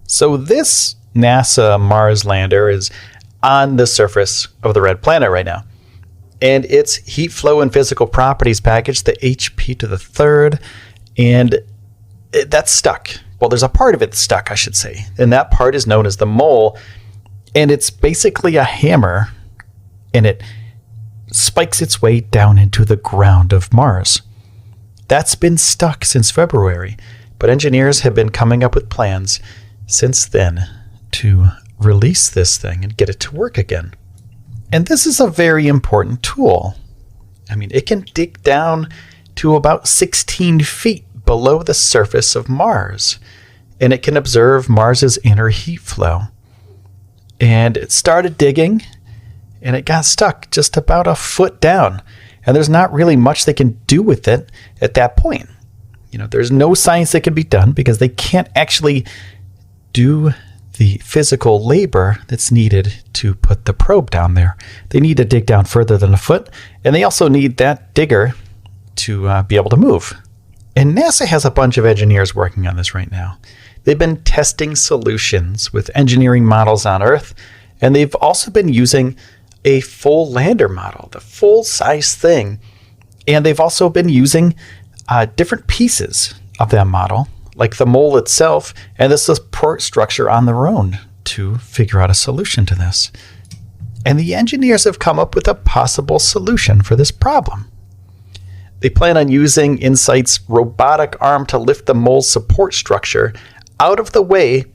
So this NASA Mars lander is on the surface of the red planet right now. And its heat flow and physical properties package, the HP to the third, and that's stuck. Well, there's a part of it stuck, I should say. And that part is known as the mole. And it's basically a hammer, and it spikes its way down into the ground of Mars. That's been stuck since February, but engineers have been coming up with plans since then to release this thing and get it to work again. And this is a very important tool. I mean, it can dig down to about 16 feet below the surface of Mars, and it can observe Mars's inner heat flow. And it started digging, and it got stuck just about a foot down. And there's not really much they can do with it at that point. You know, there's no science that can be done because they can't actually do the physical labor that's needed to put the probe down there. They need to dig down further than a foot, and they also need that digger to be able to move. And NASA has a bunch of engineers working on this right now. They've been testing solutions with engineering models on Earth, and they've also been using a full lander model, the full size thing. And they've also been using different pieces of that model, like the mole itself and the support structure on their own, to figure out a solution to this. And the engineers have come up with a possible solution for this problem. They plan on using InSight's robotic arm to lift the mole's support structure out of the way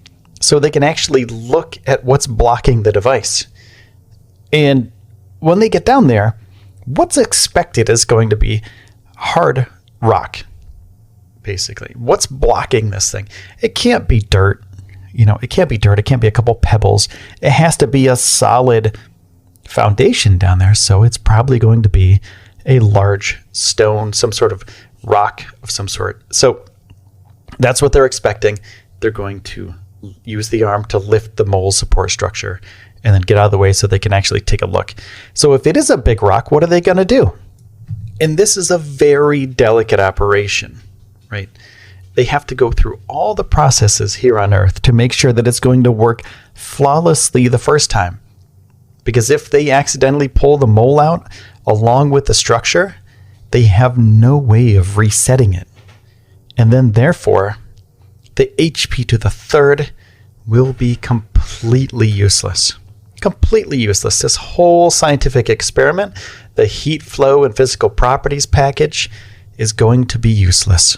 so they can actually look at what's blocking the device. And when they get down there, what's expected is going to be hard rock, basically. What's blocking this thing? It can't be dirt. You know, it can't be dirt. It can't be a couple pebbles. It has to be a solid foundation down there. So it's probably going to be a large stone, some sort of rock of some sort. So that's what they're expecting. They're going to use the arm to lift the mole support structure and then get out of the way so they can actually take a look. So if it is a big rock, what are they going to do? And this is a very delicate operation, right? They have to go through all the processes here on Earth to make sure that it's going to work flawlessly the first time. Because if they accidentally pull the mole out along with the structure, they have no way of resetting it. And then therefore, the HP to the third will be completely useless. Completely useless. This whole scientific experiment, the heat flow and physical properties package, is going to be useless.